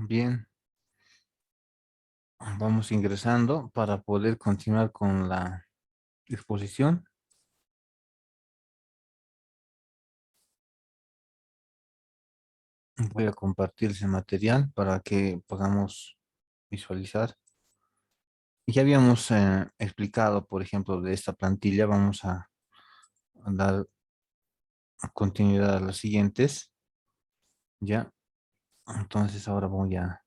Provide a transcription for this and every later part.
Bien, vamos ingresando para poder continuar con la exposición. Voy a compartir ese material para que podamos visualizar. Ya habíamos explicado, por ejemplo, de esta plantilla. Vamos a dar continuidad a las siguientes. Ya, entonces ahora voy a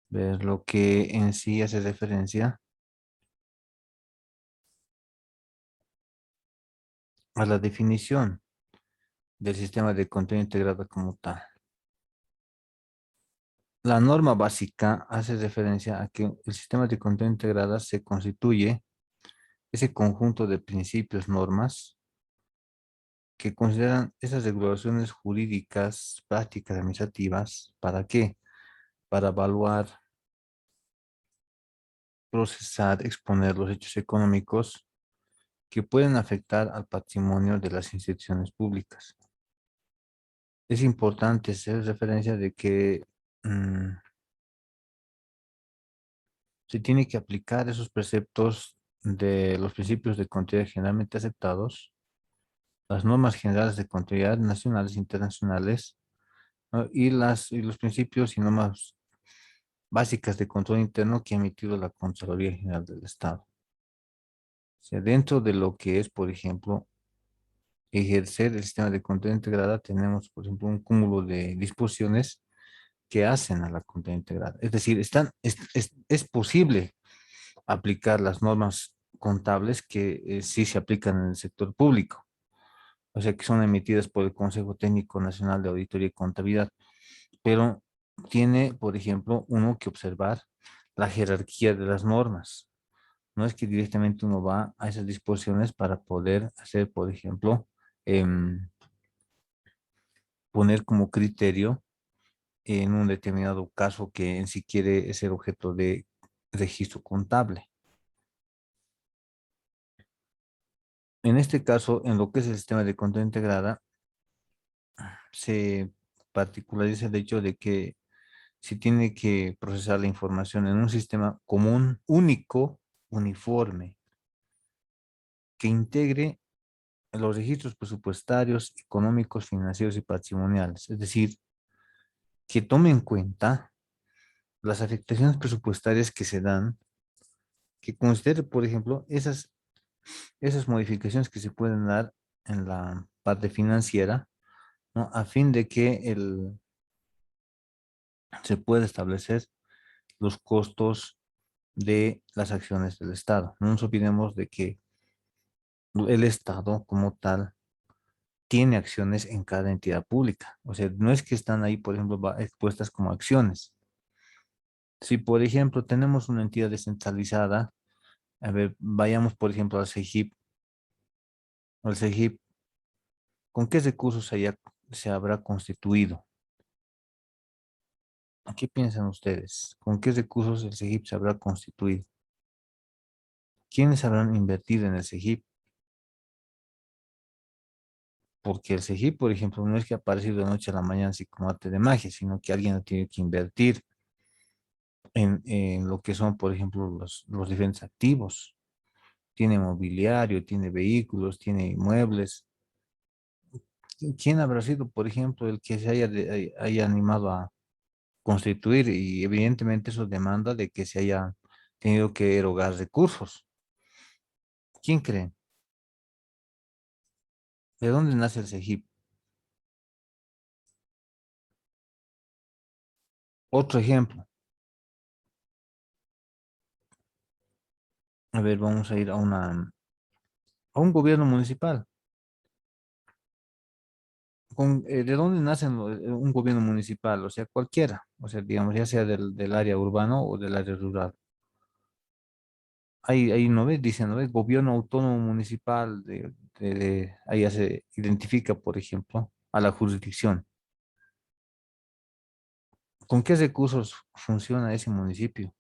ver lo que en sí hace referencia a la definición del sistema de contenido integrado como tal. La norma básica hace referencia a que el sistema de contenido integrada se constituye ese conjunto de principios, normas, que consideran esas regulaciones jurídicas, prácticas, administrativas. ¿Para qué? Para evaluar, procesar, exponer los hechos económicos que pueden afectar al patrimonio de las instituciones públicas. Es importante hacer referencia de que se tiene que aplicar esos preceptos de los principios de contabilidad generalmente aceptados, las normas generales de contabilidad nacionales e internacionales, ¿no? Y los principios y normas básicas de control interno que ha emitido la Contraloría General del Estado. O sea, dentro de lo que es, por ejemplo, ejercer el sistema de control integrada, tenemos, por ejemplo, un cúmulo de disposiciones que hacen a la contabilidad integrada. Es decir, es posible aplicar las normas contables que sí se aplican en el sector público, o sea, que son emitidas por el Consejo Técnico Nacional de Auditoría y Contabilidad, pero tiene, por ejemplo, uno que observar la jerarquía de las normas. No es que directamente uno va a esas disposiciones para poder hacer, por ejemplo, poner como criterio en un determinado caso que en sí quiere ser objeto de registro contable. En este caso, en lo que es el sistema de control integrada, se particulariza el hecho de que se tiene que procesar la información en un sistema común, único, uniforme, que integre los registros presupuestarios, económicos, financieros y patrimoniales. Es decir, que tome en cuenta las afectaciones presupuestarias que se dan, que considere, por ejemplo, esas modificaciones que se pueden dar en la parte financiera, ¿no? A fin de que se pueda establecer los costos de las acciones del Estado. No nos olvidemos de que el Estado como tal tiene acciones en cada entidad pública. O sea, no es que están ahí, por ejemplo, expuestas como acciones. Si, por ejemplo, tenemos una entidad descentralizada, a ver, vayamos, por ejemplo, al CEGIP. Al CEGIP, ¿con qué recursos se habrá constituido? ¿Qué piensan ustedes? ¿Con qué recursos el CEGIP se habrá constituido? ¿Quiénes habrán invertido en el CEGIP? Porque el CEGIP, por ejemplo, no es que ha aparecido de noche a la mañana así como arte de magia, sino que alguien ha tenido que invertir en lo que son, por ejemplo, los diferentes activos. Tiene mobiliario, tiene vehículos, tiene inmuebles. ¿Quién habrá sido, por ejemplo, el que se haya animado a constituir? Y evidentemente eso demanda de que se haya tenido que erogar recursos. ¿Quién cree? ¿De dónde nace el CEGIP? Otro ejemplo. A ver, vamos a ir a un gobierno municipal. ¿De dónde nace un gobierno municipal? O sea, cualquiera. O sea, digamos, ya sea del área urbano o del área rural. Ahí no ves, dice, no ves, gobierno autónomo municipal, ahí ya se identifica, por ejemplo, a la jurisdicción. ¿Con qué recursos funciona ese municipio?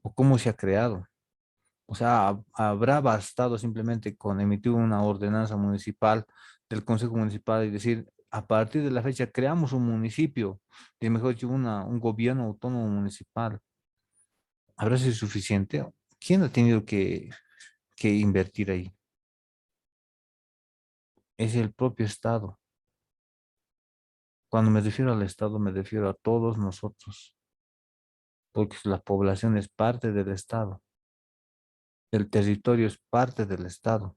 ¿O cómo se ha creado? O sea, habrá bastado simplemente con emitir una ordenanza municipal del Consejo Municipal y decir, a partir de la fecha creamos un municipio, de mejor dicho, un gobierno autónomo municipal. ¿Habrá sido suficiente? ¿Quién ha tenido que invertir ahí? Es el propio Estado. Cuando me refiero al Estado, me refiero a todos nosotros, porque la población es parte del Estado, el territorio es parte del Estado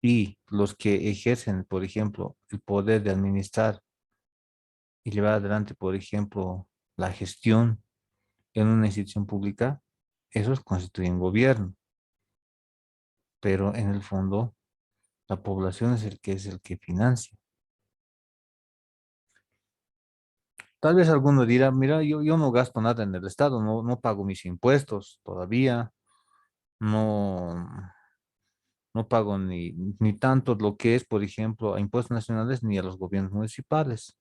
y los que ejercen, por ejemplo, el poder de administrar y llevar adelante, por ejemplo, la gestión en una institución pública, esos constituyen gobierno, pero en el fondo la población es el que financia. Tal vez alguno dirá, mira, yo no gasto nada en el Estado, no pago mis impuestos todavía, no, no pago ni tanto lo que es, por ejemplo, a impuestos nacionales ni a los gobiernos municipales.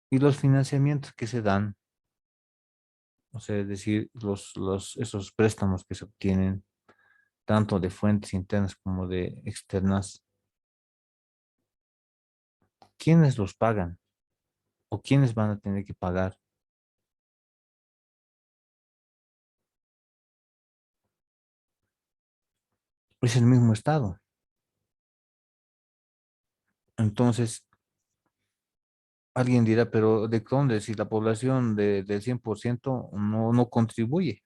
Y los financiamientos que se dan, o sea, es decir, esos préstamos que se obtienen, tanto de fuentes internas como de externas, ¿quiénes los pagan? ¿O quiénes van a tener que pagar? Es el mismo Estado. Entonces, alguien dirá, pero ¿de dónde? Si la población del 100% no contribuye.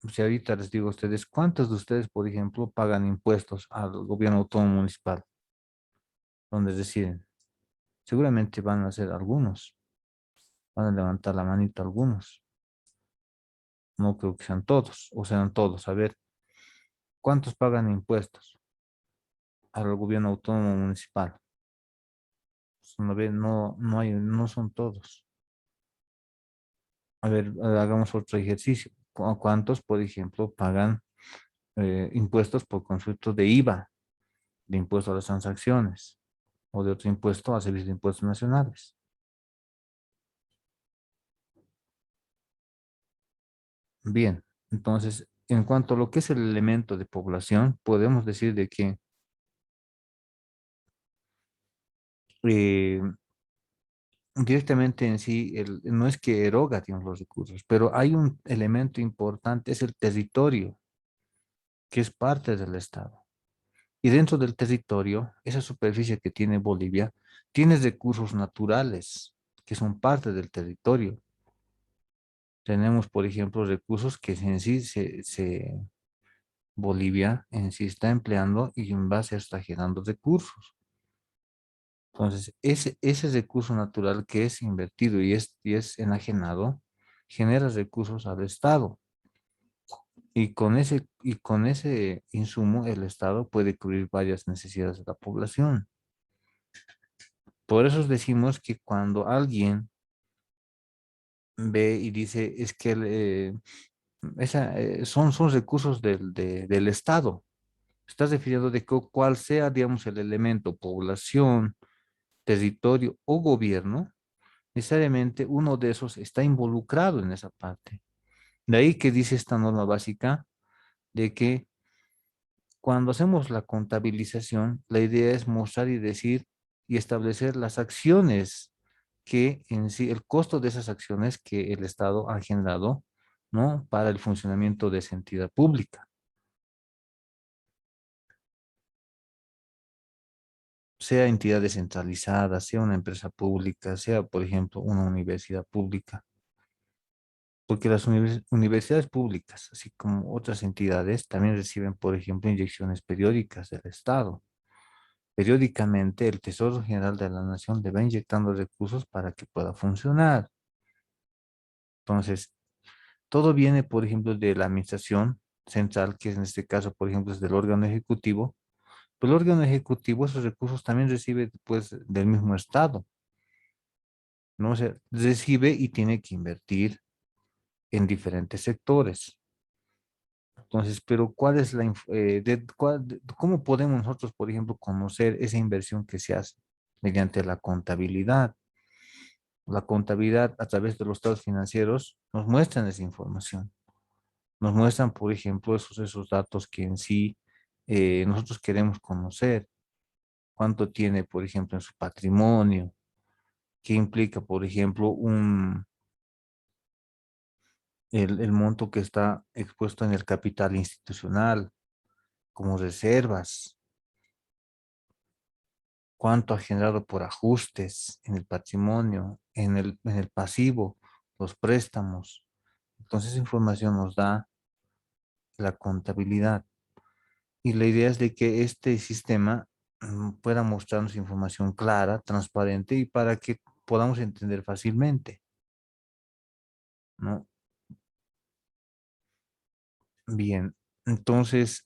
Si ahorita les digo a ustedes, ¿cuántos de ustedes, por ejemplo, pagan impuestos al gobierno autónomo municipal, donde residen? Seguramente van a ser algunos, van a levantar la manita algunos. No creo que sean todos, o sean todos. A ver, ¿cuántos pagan impuestos al gobierno autónomo municipal? Pues, no, no son todos. A ver, hagamos otro ejercicio. ¿Cuántos, por ejemplo, pagan impuestos por concepto de IVA, de impuesto a las transacciones o de otro impuesto a servicios de impuestos nacionales? Bien, entonces, en cuanto a lo que es el elemento de población, podemos decir de que eh, directamente en sí no es que eroga, digamos, los recursos, pero hay un elemento importante, es el territorio, que es parte del Estado. Y dentro del territorio, esa superficie que tiene Bolivia, tiene recursos naturales que son parte del territorio. Tenemos, por ejemplo, recursos que en sí Bolivia en sí está empleando y en base a eso está generando recursos. Entonces, ese recurso natural que es invertido y es enajenado, genera recursos al Estado. Y con ese insumo, el Estado puede cubrir varias necesidades de la población. Por eso decimos que cuando alguien ve y dice, es que son recursos del Estado, estás refiriendo de que cuál sea, digamos, el elemento, población, territorio o gobierno, necesariamente uno de esos está involucrado en esa parte. De ahí que dice esta norma básica de que cuando hacemos la contabilización, la idea es mostrar y decir y establecer las acciones que en sí, el costo de esas acciones que el Estado ha generado, ¿no? Para el funcionamiento de esa entidad pública, sea entidad descentralizada, sea una empresa pública, sea, por ejemplo, una universidad pública. Porque las universidades públicas, así como otras entidades, también reciben, por ejemplo, inyecciones periódicas del Estado. Periódicamente, el Tesoro General de la Nación le va inyectando recursos para que pueda funcionar. Entonces, todo viene, por ejemplo, de la administración central, que en este caso, por ejemplo, es del órgano ejecutivo. Pero el órgano ejecutivo esos recursos también recibe, pues, del mismo Estado, ¿no? O sea, recibe y tiene que invertir en diferentes sectores. Entonces, pero ¿cuál es cómo podemos nosotros, por ejemplo, conocer esa inversión que se hace? Mediante la contabilidad. La contabilidad a través de los estados financieros nos muestran esa información. Nos muestran, por ejemplo, esos datos que en sí nosotros queremos conocer. cuánto tiene, por ejemplo, en su patrimonio, qué implica, por ejemplo, el monto que está expuesto en el capital institucional como reservas, cuánto ha generado por ajustes en el patrimonio, en el pasivo, los préstamos. Entonces, esa información nos da la contabilidad. Y la idea es de que este sistema pueda mostrarnos información clara, transparente y para que podamos entender fácilmente, ¿no? Bien, entonces,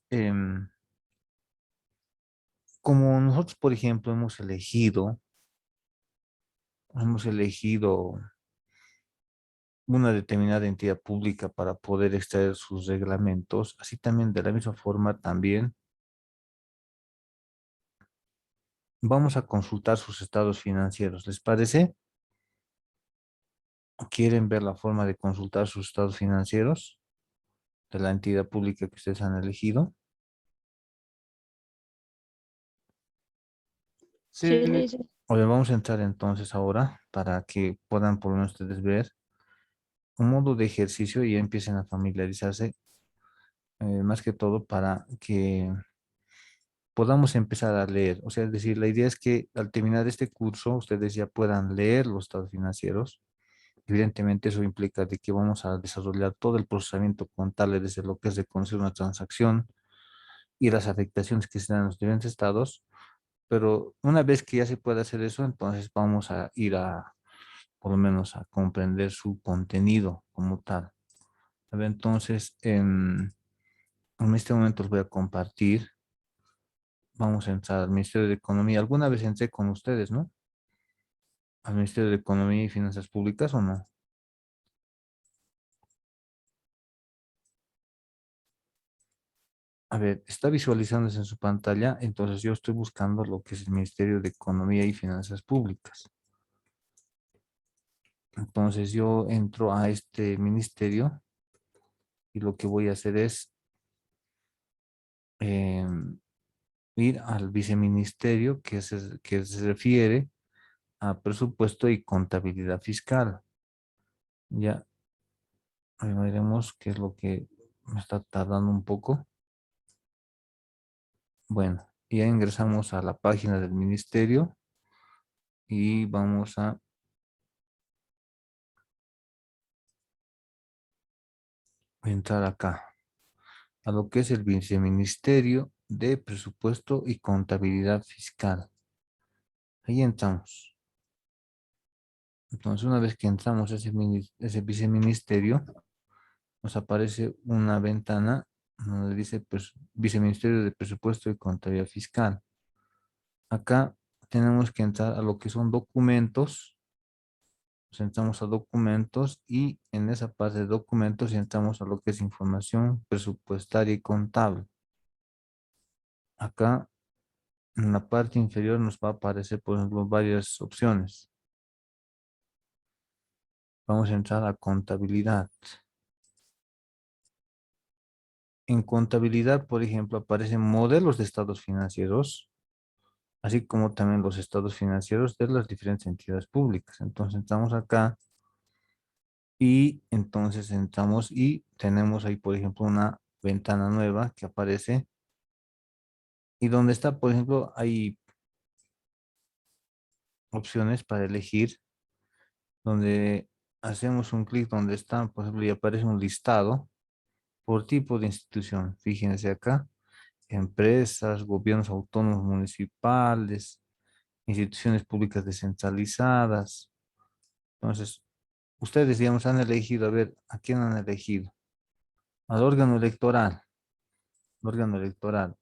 como nosotros, por ejemplo, hemos elegido una determinada entidad pública para poder extraer sus reglamentos, así también de la misma forma también vamos a consultar sus estados financieros. ¿Les parece? ¿Quieren ver la forma de consultar sus estados financieros de la entidad pública que ustedes han elegido? Sí, listo. O le vamos a entrar entonces ahora para que puedan por lo menos ustedes ver un modo de ejercicio y ya empiecen a familiarizarse, más que todo para que podamos empezar a leer. O sea, es decir, la idea es que al terminar este curso ustedes ya puedan leer los estados financieros. Evidentemente eso implica de que vamos a desarrollar todo el procesamiento contable desde lo que es reconocer una transacción y las afectaciones que se dan en los diferentes estados. Pero una vez que ya se puede hacer eso, entonces vamos a ir por lo menos a comprender su contenido como tal. A ver, entonces, en este momento les voy a compartir. Vamos a entrar al Ministerio de Economía. ¿Alguna vez entré con ustedes, no? Al Ministerio de Economía y Finanzas Públicas o no. A ver, está visualizándose en su pantalla, entonces yo estoy buscando lo que es el Ministerio de Economía y Finanzas Públicas. Entonces yo entro a este ministerio y lo que voy a hacer es ir al viceministerio que se refiere a presupuesto y contabilidad fiscal. Ya veremos qué es lo que me está tardando un poco. Bueno, ya ingresamos a la página del ministerio y vamos a entrar acá, a lo que es el viceministerio de presupuesto y contabilidad fiscal. Ahí entramos. Entonces, una vez que entramos a ese viceministerio, nos aparece una ventana donde dice Viceministerio de Presupuesto y Contabilidad Fiscal. Acá tenemos que entrar a lo que son documentos. Nos entramos a documentos y en esa parte de documentos entramos a lo que es información presupuestaria y contable. Acá en la parte inferior nos va a aparecer, por ejemplo, varias opciones. Vamos a entrar a contabilidad. En contabilidad, por ejemplo, aparecen modelos de estados financieros, así como también los estados financieros de las diferentes entidades públicas. Entonces entramos acá y entonces entramos y tenemos ahí, por ejemplo, una ventana nueva que aparece y donde está, por ejemplo, hay opciones para elegir, donde hacemos un clic donde está, por ejemplo, y aparece un listado por tipo de institución. Fíjense acá, empresas, gobiernos autónomos municipales, instituciones públicas descentralizadas. Entonces, ustedes, digamos, han elegido, a ver, ¿a quién han elegido? Al órgano electoral. El órgano electoral.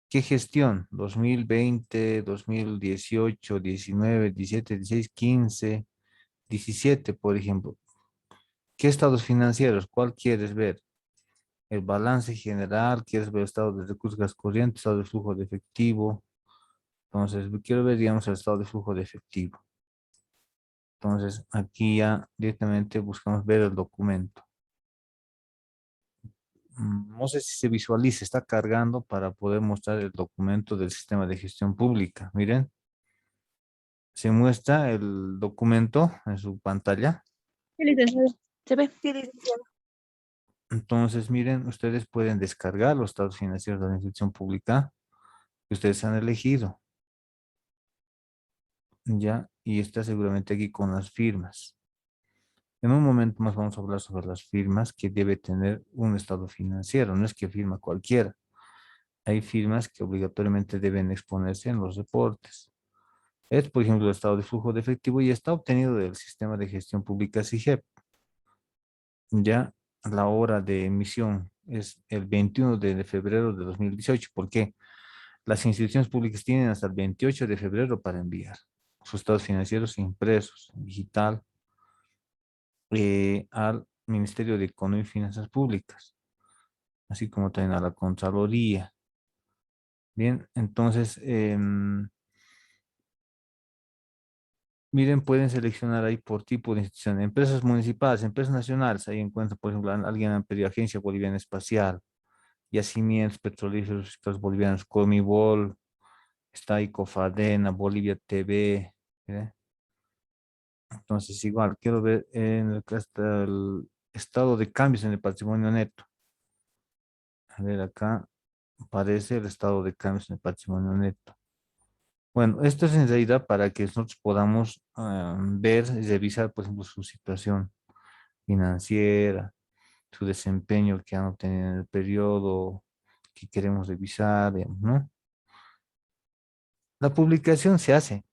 ¿Qué gestión? 2020, 2018, 19, 17, 16, 15, 17, por ejemplo. ¿Qué estados financieros? ¿Cuál quieres ver? El balance general, quieres ver estado de recursos gastos corrientes, estado de flujo de efectivo. Entonces, quiero ver, digamos, el estado de flujo de efectivo. Entonces, aquí ya directamente buscamos ver el documento. No sé si se visualiza, está cargando para poder mostrar el documento del sistema de gestión pública. Miren, se muestra el documento en su pantalla. Sí, licenciado. ¿Se ve? Sí, licenciado. Entonces, miren, ustedes pueden descargar los estados financieros de la institución pública que ustedes han elegido, ¿ya? Y está seguramente aquí con las firmas. En un momento más vamos a hablar sobre las firmas que debe tener un estado financiero. No es que firma cualquiera. Hay firmas que obligatoriamente deben exponerse en los reportes. Es, por ejemplo, el estado de flujo de efectivo y está obtenido del sistema de gestión pública SIGEP. Ya la hora de emisión es el 21 de febrero de 2018. ¿Por qué? Las instituciones públicas tienen hasta el 28 de febrero para enviar sus estados financieros impresos, digital, al Ministerio de Economía y Finanzas Públicas, así como también a la Contraloría. Bien, entonces, miren, pueden seleccionar ahí por tipo de institución. Empresas municipales, empresas nacionales. Ahí encuentran, por ejemplo, alguien ha pedido Agencia Boliviana Espacial, Yacimientos Petrolíferos Fiscales Bolivianos, Comibol, está ahí Cofadena, Bolivia TV. ¿eh? Entonces, igual, quiero ver en el, hasta el estado de cambios en el patrimonio neto. A ver, acá aparece el estado de cambios en el patrimonio neto. Bueno, esto es en realidad para que nosotros podamos ver y revisar, por ejemplo, su situación financiera, su desempeño que han obtenido en el periodo que queremos revisar, digamos, ¿no? La publicación se hace.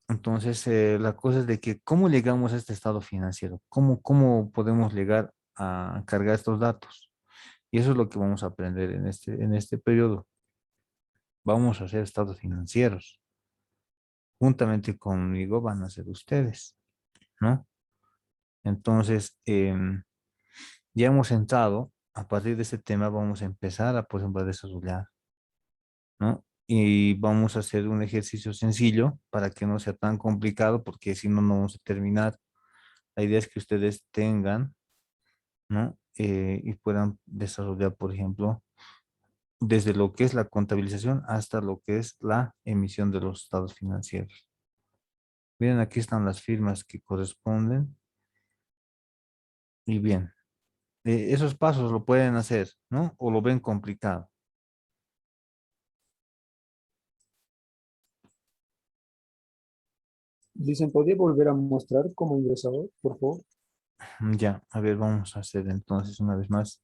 Entonces, la cosa es de que cómo llegamos a este estado financiero, cómo podemos llegar a cargar estos datos. Y eso es lo que vamos a aprender en este periodo. Vamos a hacer estados financieros. Juntamente conmigo van a ser ustedes, ¿no? Entonces, ya hemos entrado, a partir de este tema vamos a empezar a, por ejemplo, a desarrollar, ¿no? Y vamos a hacer un ejercicio sencillo para que no sea tan complicado, porque si no, no vamos a terminar. La idea es que ustedes tengan, ¿no? Y puedan desarrollar, por ejemplo, desde lo que es la contabilización hasta lo que es la emisión de los estados financieros. Miren, aquí están las firmas que corresponden. Y bien, esos pasos lo pueden hacer, ¿no? O lo ven complicado. Dicen, ¿podría volver a mostrar como ingresador, por favor? Ya, a ver, vamos a hacer entonces una vez más,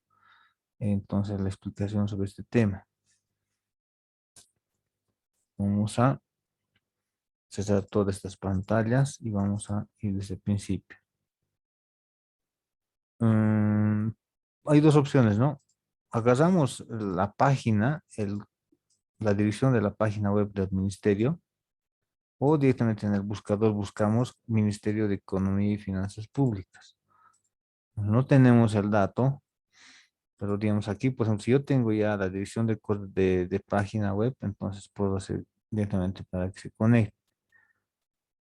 entonces la explicación sobre este tema. Vamos a cesar todas estas pantallas y vamos a ir desde el principio. Mm, hay dos opciones, ¿no? Agarramos la página, la dirección de la página web del ministerio o directamente en el buscador buscamos Ministerio de Economía y Finanzas Públicas. No tenemos el dato, pero digamos aquí, por ejemplo, si yo tengo ya la dirección de página web, entonces puedo hacer directamente para que se conecte.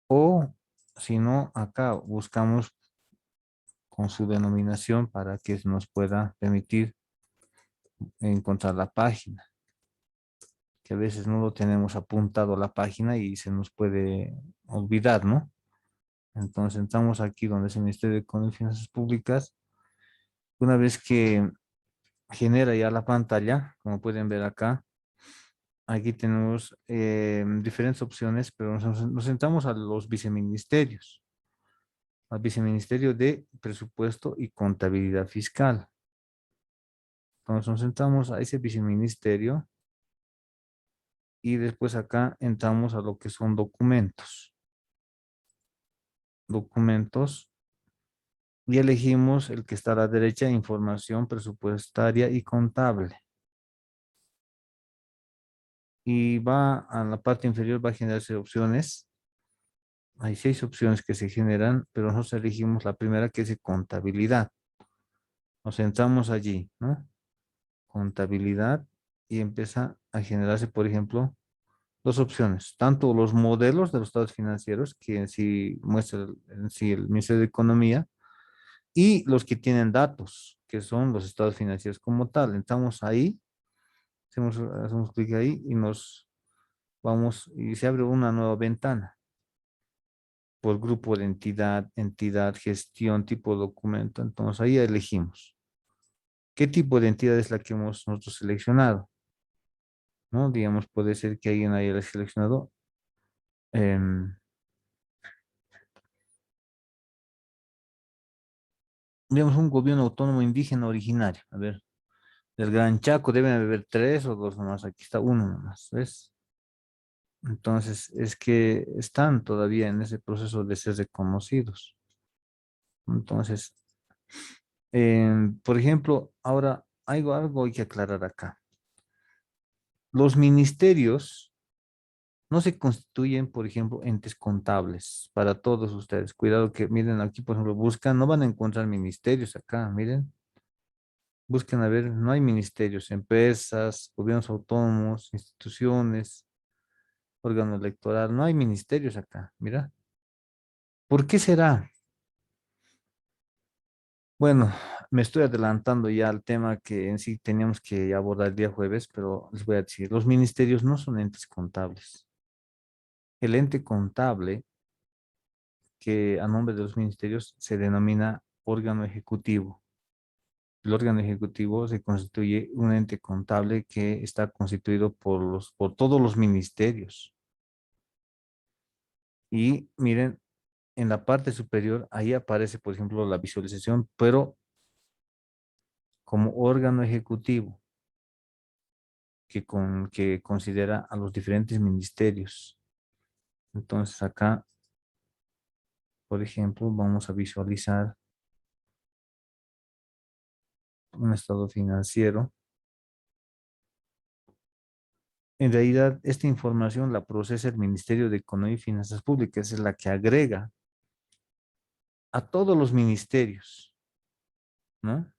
O si no, acá buscamos con su denominación para que nos pueda permitir encontrar la página, que a veces no lo tenemos apuntado a la página y se nos puede olvidar, ¿no? Entonces entramos aquí donde es el Ministerio de Economía y Finanzas Públicas. Una vez que genera ya la pantalla, como pueden ver acá, aquí tenemos diferentes opciones, pero nos centramos a los viceministerios, al viceministerio de Presupuesto y Contabilidad Fiscal. Entonces nos centramos a ese viceministerio y después acá entramos a lo que son documentos. Documentos y elegimos el que está a la derecha, información presupuestaria y contable. Y va a la parte inferior, va a generarse opciones. Hay 6 opciones que se generan, pero nosotros elegimos la primera que es contabilidad. Nos centramos allí, ¿no? Contabilidad y empieza a generarse, por ejemplo, dos opciones, tanto los modelos de los estados financieros, que en sí muestra en sí el Ministerio de Economía, y los que tienen datos, que son los estados financieros como tal. Entramos ahí, hacemos clic ahí y nos vamos y se abre una nueva ventana por grupo de entidad, gestión, tipo de documento. Entonces ahí elegimos qué tipo de entidad es la que hemos nosotros seleccionado, ¿no? Digamos, puede ser que alguien haya seleccionado em, digamos, un gobierno autónomo indígena originario. A ver, del Gran Chaco deben haber tres o dos nomás. Aquí está uno nomás, ¿ves? Entonces, es que están todavía en ese proceso de ser reconocidos. Entonces, por ejemplo, ahora algo hay que aclarar acá. Los ministerios no se constituyen, por ejemplo, entes contables para todos ustedes. Cuidado que miren aquí, por ejemplo, buscan, no van a encontrar ministerios acá, miren. Busquen a ver, no hay ministerios, empresas, gobiernos autónomos, instituciones, órgano electoral, no hay ministerios acá, mira. ¿Por qué será? Bueno, me estoy adelantando ya al tema que en sí teníamos que abordar el día jueves, pero les voy a decir, los ministerios no son entes contables. El ente contable, que a nombre de los ministerios se denomina órgano ejecutivo. El órgano ejecutivo se constituye un ente contable que está constituido por todos los ministerios. Y miren, en la parte superior, ahí aparece, por ejemplo, la visualización, pero como órgano ejecutivo que considera a los diferentes ministerios. Entonces acá, por ejemplo, vamos a visualizar un estado financiero. En realidad, esta información la procesa el Ministerio de Economía y Finanzas Públicas, es la que agrega a todos los ministerios, ¿no?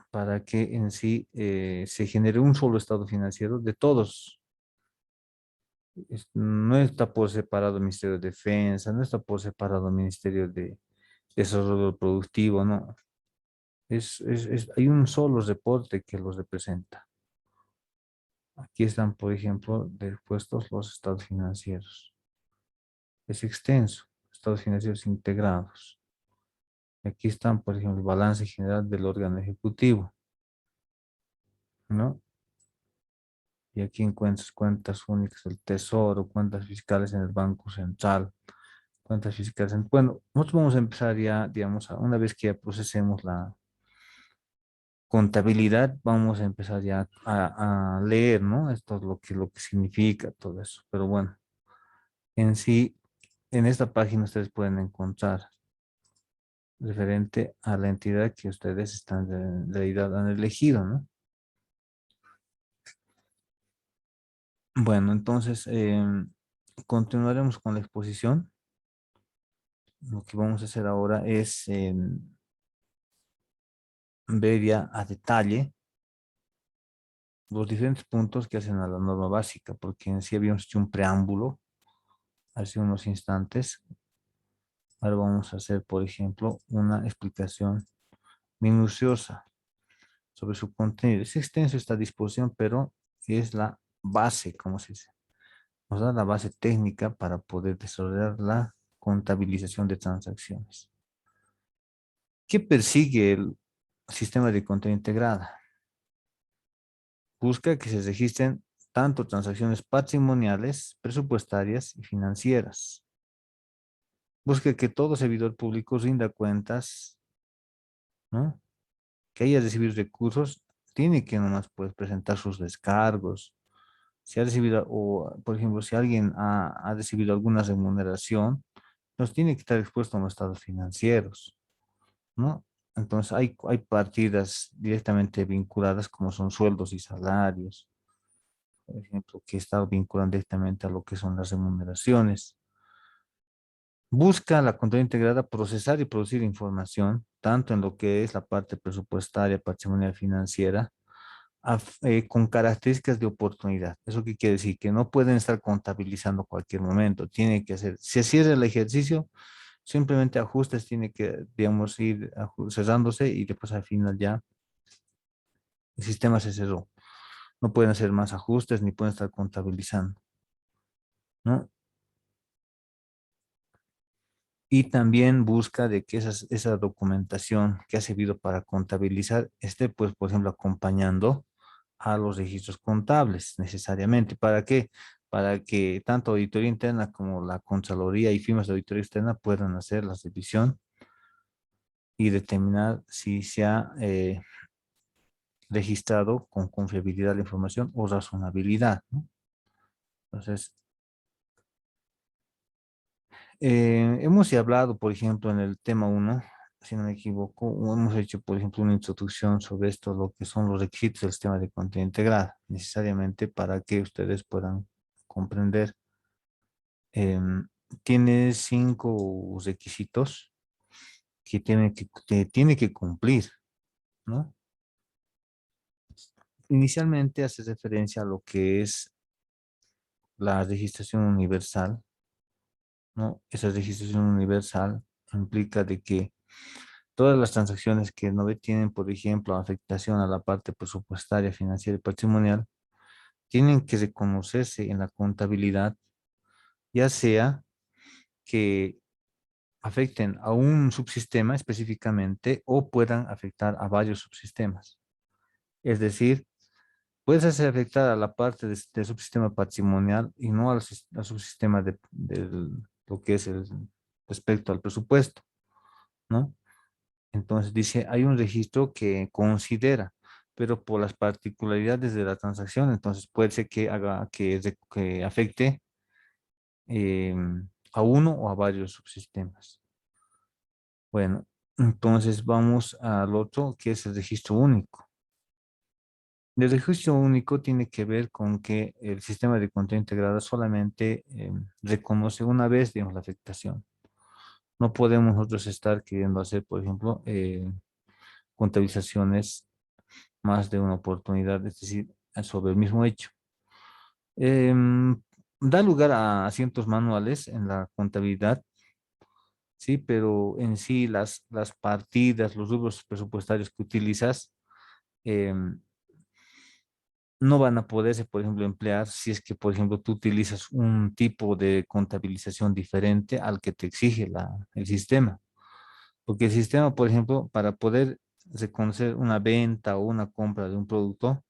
Para que en sí se genere un solo estado financiero de todos. No está por separado el Ministerio de Defensa, no está por separado el Ministerio de Desarrollo Productivo, no. Hay un solo reporte que los representa. Aquí están, por ejemplo, puestos los estados financieros. Es extenso, estados financieros integrados. Aquí están, por ejemplo, el balance general del órgano ejecutivo, ¿no? Y aquí encuentras cuentas únicas del Tesoro, cuentas fiscales en el Banco Central, cuentas fiscales. Bueno, nosotros vamos a empezar ya, digamos, una vez que ya procesemos la contabilidad, vamos a empezar ya a leer, ¿no? Esto es lo que significa todo eso. Pero bueno, en sí, en esta página ustedes pueden encontrar referente a la entidad que ustedes están en realidad han elegido, ¿no? Bueno, entonces continuaremos con la exposición. Lo que vamos a hacer ahora es ver ya a detalle los diferentes puntos que hacen a la norma básica, porque en sí habíamos hecho un preámbulo hace unos instantes. Ahora vamos a hacer, por ejemplo, una explicación minuciosa sobre su contenido. Es extenso esta disposición, pero es la base, como se dice. Nos da la base técnica para poder desarrollar la contabilización de transacciones. ¿Qué persigue el sistema de contabilidad integrada? Busca que se registren tanto transacciones patrimoniales, presupuestarias y financieras. Busca que todo servidor público rinda cuentas, ¿no? Que haya recibido recursos, tiene que nomás pues, presentar sus descargos. Si ha recibido, o por ejemplo, si alguien ha recibido alguna remuneración, pues tiene que estar expuesto a los estados financieros, ¿no? Entonces hay partidas directamente vinculadas como son sueldos y salarios, por ejemplo, que están vinculadas directamente a lo que son las remuneraciones. Busca la contabilidad integrada procesar y producir información, tanto en lo que es la parte presupuestaria, patrimonial, financiera, con características de oportunidad. ¿Eso qué quiere decir? Que no pueden estar contabilizando cualquier momento. Tiene que hacer, se cierra el ejercicio, Simplemente ajustes tiene que, digamos, ir cerrándose y después al final ya el sistema se cerró. No pueden hacer más ajustes ni pueden estar contabilizando, ¿no? Y también busca de que esa documentación que ha servido para contabilizar esté, pues, por ejemplo, acompañando a los registros contables necesariamente. ¿Para qué? Para que tanto auditoría interna como la Contraloría y firmas de auditoría externa puedan hacer la revisión y determinar si se ha registrado con confiabilidad la información o razonabilidad, ¿no? Entonces, hemos ya hablado, por ejemplo, en el tema uno, si no me equivoco, hemos hecho, por ejemplo, una introducción sobre esto, lo que son los requisitos del sistema de contabilidad integrada, necesariamente para que ustedes puedan comprender. Tiene 5 requisitos que tiene que cumplir, ¿no? Inicialmente hace referencia a lo que es la registración universal, ¿no? Esa registración universal implica de que todas las transacciones que no tienen, por ejemplo, afectación a la parte presupuestaria, financiera y patrimonial, tienen que reconocerse en la contabilidad, ya sea que afecten a un subsistema específicamente o puedan afectar a varios subsistemas. Es decir, puedes hacer afectar a la parte del subsistema patrimonial y no al subsistema de lo que es el respecto al presupuesto, ¿no? Entonces dice, hay un registro que considera, pero por las particularidades de la transacción, entonces puede ser que haga que afecte eh, a uno o a varios subsistemas. Bueno, entonces vamos al otro, que es el registro único. El registro único tiene que ver con que el sistema de contabilidad integrada solamente reconoce una vez, digamos, la afectación. No podemos nosotros estar queriendo hacer, por ejemplo, contabilizaciones más de una oportunidad, es decir, sobre el mismo hecho. Da lugar a asientos manuales en la contabilidad, sí, pero en sí las partidas, los rubros presupuestarios que utilizas, em, no van a poderse, por ejemplo, emplear si es que, por ejemplo, tú utilizas un tipo de contabilización diferente al que te exige el sistema. Porque el sistema, por ejemplo, para poder reconocer una venta o una compra de un producto,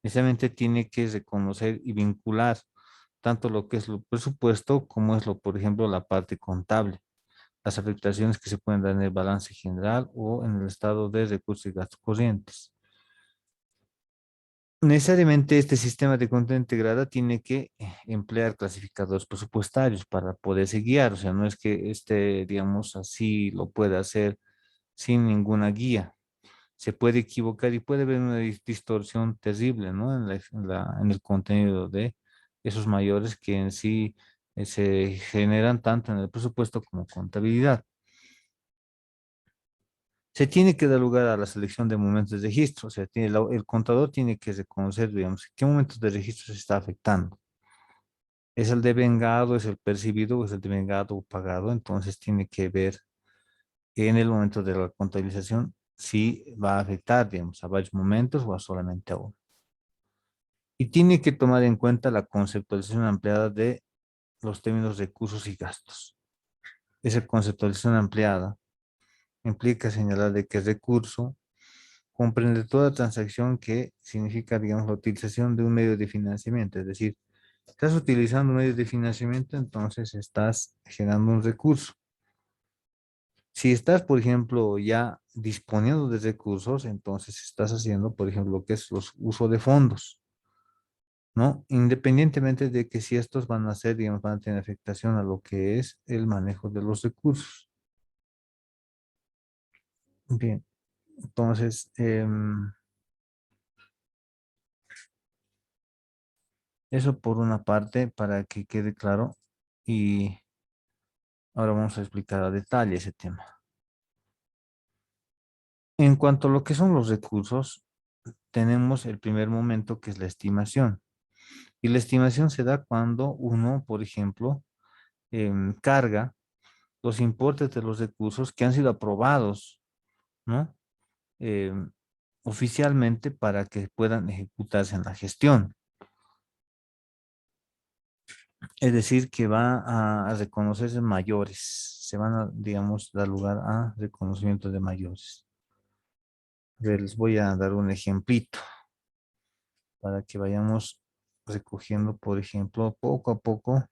necesariamente tiene que reconocer y vincular tanto lo que es el presupuesto como es lo, por ejemplo, la parte contable, las afectaciones que se pueden dar en el balance general o en el estado de recursos y gastos corrientes. Necesariamente este sistema de cuenta integrada tiene que emplear clasificadores presupuestarios para poderse guiar, o sea, no es que este, digamos, así lo pueda hacer sin ninguna guía. Se puede equivocar y puede haber una distorsión terrible, ¿no? En el contenido de esos mayores que en sí se generan tanto en el presupuesto como contabilidad. Se tiene que dar lugar a la selección de momentos de registro, o sea, el contador tiene que reconocer, digamos, qué momentos de registro se está afectando. ¿Es el devengado, es el percibido, es el devengado o pagado? Entonces tiene que ver en el momento de la contabilización si va a afectar, digamos, a varios momentos o a solamente a uno. Y tiene que tomar en cuenta la conceptualización ampliada de los términos recursos y gastos. Esa conceptualización ampliada implica señalar de que el recurso comprende toda transacción que significa, digamos, la utilización de un medio de financiamiento. Es decir, estás utilizando un medio de financiamiento, entonces estás generando un recurso. Si estás, por ejemplo, ya disponiendo de recursos, entonces estás haciendo, por ejemplo, lo que es los uso de fondos, ¿no? Independientemente de que si estos van a ser, digamos, van a tener afectación a lo que es el manejo de los recursos. Bien, entonces, eso por una parte, para que quede claro. Y ahora vamos a explicar a detalle ese tema. En cuanto a lo que son los recursos, tenemos el primer momento que es la estimación. Y la estimación se da cuando uno, por ejemplo, carga los importes de los recursos que han sido aprobados, ¿no? Eh, oficialmente para que puedan ejecutarse en la gestión. Es decir, que va a reconocerse mayores. Se van a, digamos, dar lugar a reconocimiento de mayores. A ver, les voy a dar un ejemplito para que vayamos recogiendo, por ejemplo, poco a poco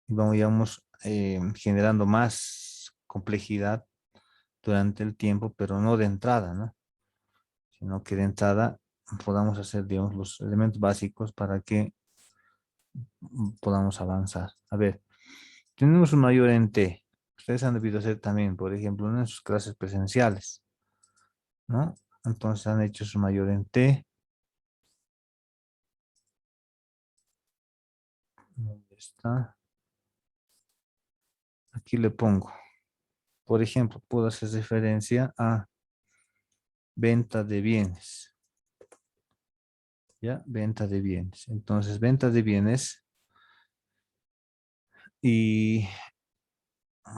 y vayamos generando más complejidad durante el tiempo, pero no de entrada, ¿no? Sino que de entrada podamos hacer, digamos, los elementos básicos para que podamos avanzar. A ver, tenemos un mayor en T. Ustedes han debido hacer también, por ejemplo, en sus clases presenciales, ¿no? Entonces han hecho su mayor en T. ¿Dónde está? Aquí le pongo. Por ejemplo, puedo hacer referencia a venta de bienes. ¿Ya? Venta de bienes. Entonces, venta de bienes. Y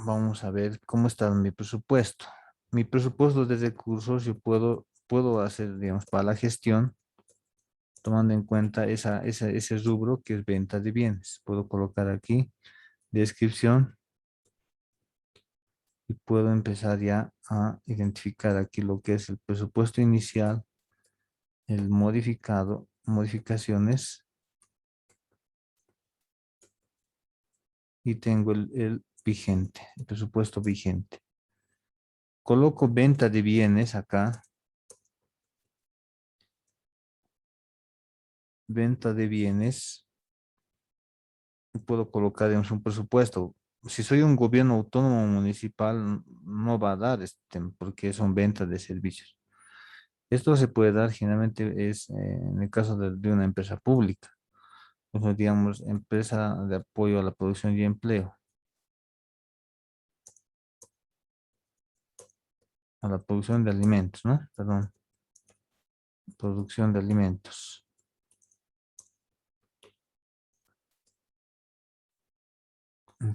vamos a ver cómo está mi presupuesto. Mi presupuesto de recursos yo puedo hacer, digamos, para la gestión, tomando en cuenta ese rubro que es venta de bienes. Puedo colocar aquí descripción y puedo empezar ya a identificar aquí lo que es el presupuesto inicial, el modificado, modificaciones y tengo el vigente, el presupuesto vigente. Coloco venta de bienes acá. Venta de bienes. Puedo colocar digamos, un presupuesto. Si soy un gobierno autónomo municipal, no va a dar porque son ventas de servicios. Esto se puede dar generalmente es en el caso de una empresa pública. Entonces, digamos, empresa de apoyo a la producción y empleo. A la producción de alimentos, ¿no? Perdón. Producción de alimentos.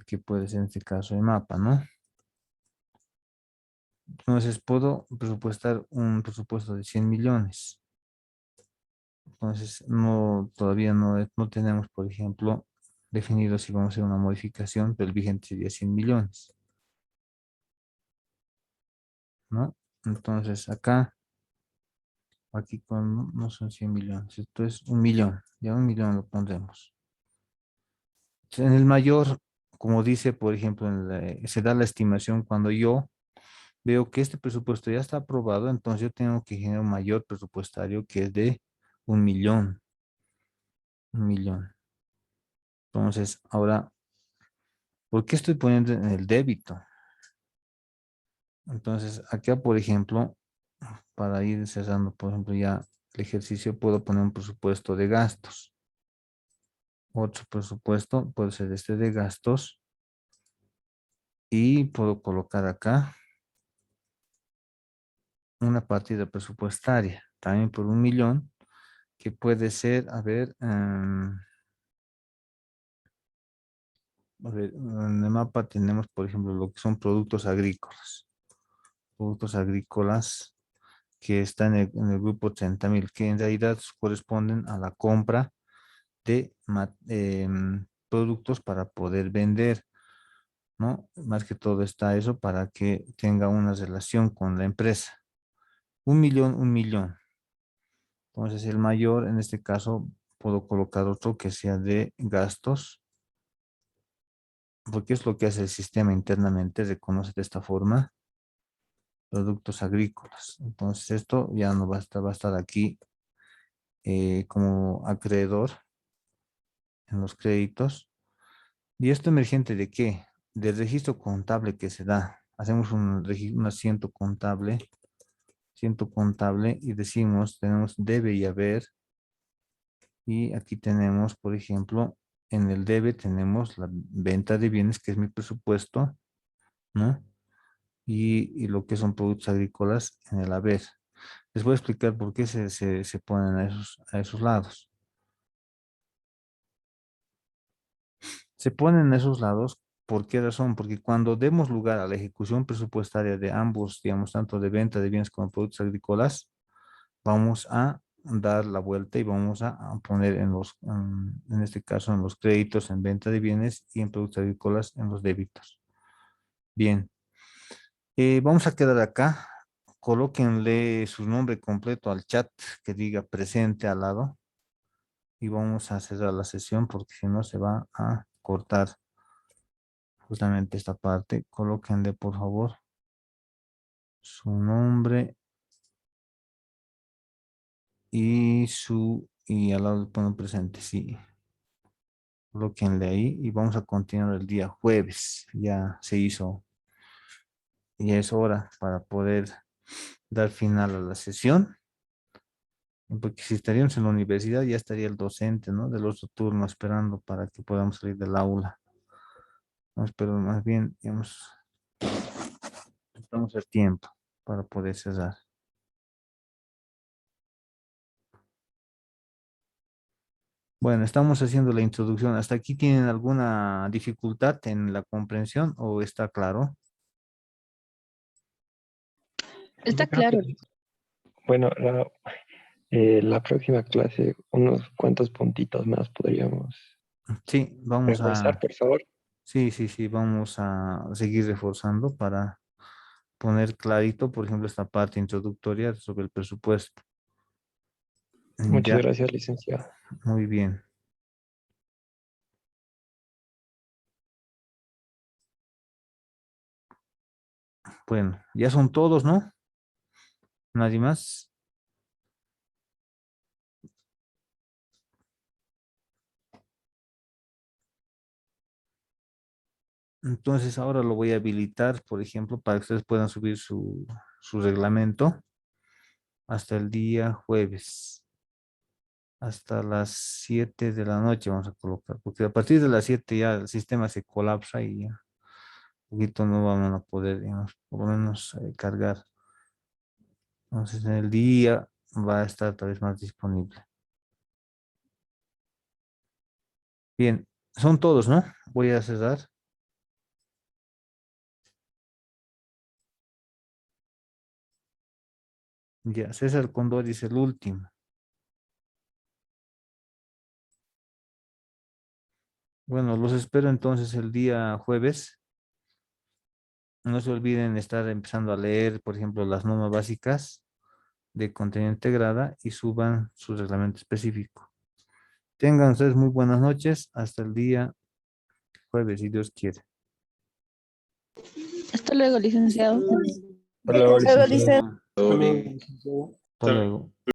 Que puede ser en este caso el mapa, ¿no? Entonces puedo presupuestar un presupuesto de 100 millones. Entonces no, todavía no tenemos, por ejemplo, definido si vamos a hacer una modificación, pero el vigente sería 100 millones, ¿no? Entonces acá, aquí no son 100 millones, esto es 1 millón, ya 1 millón lo pondremos. En el mayor, como dice, por ejemplo, se da la estimación cuando yo veo que este presupuesto ya está aprobado, entonces yo tengo que generar un mayor presupuestario que es de 1 millón. 1 millón. Entonces, ahora, ¿por qué estoy poniendo en el débito? Entonces, acá, por ejemplo, para ir cerrando, por ejemplo, ya el ejercicio, puedo poner un presupuesto de gastos. Otro presupuesto puede ser este de gastos. Y puedo colocar acá una partida presupuestaria, también por 1 millón, que puede ser, a ver, en el mapa tenemos, por ejemplo, lo que son productos agrícolas. Productos agrícolas que están en el grupo 30.000, que en realidad corresponden a la compra de productos para poder vender, ¿no? Más que todo está eso para que tenga una relación con la empresa. 1 millón, 1 millón. Entonces el mayor, en este caso, puedo colocar otro que sea de gastos, porque es lo que hace el sistema internamente, reconoce de esta forma productos agrícolas. Entonces esto ya no va a estar aquí como acreedor en los créditos. ¿Y esto emergente de qué? Del registro contable que se da. Hacemos un asiento contable y decimos, tenemos debe y haber. Y aquí tenemos, por ejemplo, en el debe tenemos la venta de bienes, que es mi presupuesto, ¿no? Y lo que son productos agrícolas en el haber. Les voy a explicar por qué se ponen a esos lados. Se ponen a esos lados ¿Por qué razón? Porque cuando demos lugar a la ejecución presupuestaria de ambos, digamos, tanto de venta de bienes como productos agrícolas, vamos a dar la vuelta y vamos a poner en este caso, en los créditos en venta de bienes y en productos agrícolas en los débitos. Bien, vamos a quedar acá. Colóquenle su nombre completo al chat que diga presente al lado y vamos a cerrar la sesión porque si no se va a cortar justamente esta parte. Colóquenle por favor su nombre y al lado ponen presente, sí. Colóquenle ahí y vamos a continuar el día jueves. Ya se hizo, ya es hora para poder dar final a la sesión. Porque si estaríamos en la universidad ya estaría el docente, ¿no? Del otro turno esperando para que podamos salir del aula. No, pero más bien, digamos, estamos a tiempo para poder cerrar. Bueno, estamos haciendo la introducción. ¿Hasta aquí tienen alguna dificultad en la comprensión o está claro? Está Yo creo claro. que, bueno, la próxima clase, unos cuantos puntitos más podríamos Sí, vamos reforzar, a, por favor. sí, vamos a seguir reforzando para poner clarito, por ejemplo, esta parte introductoria sobre el presupuesto. Muchas Ya, gracias, licenciado. muy bien. Bueno, ya son todos, ¿no? Nadie más. Entonces ahora lo voy a habilitar, por ejemplo, para que ustedes puedan subir su reglamento hasta el día jueves, hasta las 7 de la noche vamos a colocar, porque a partir de las 7 ya el sistema se colapsa y ya un poquito no vamos a poder, digamos, por lo menos cargar. Entonces en el día va a estar tal vez más disponible. Bien, son todos, ¿no? Voy a cerrar. Ya, César Condori es el último. Bueno, los espero entonces el día jueves. No se olviden estar empezando a leer, por ejemplo, las normas básicas de contenido integrada y suban su reglamento específico. Tengan ustedes muy buenas noches. Hasta el día jueves, si Dios quiere. Hasta luego, licenciado. Hola, Luego licenciado. dice Hasta luego, licenciado. Hasta luego.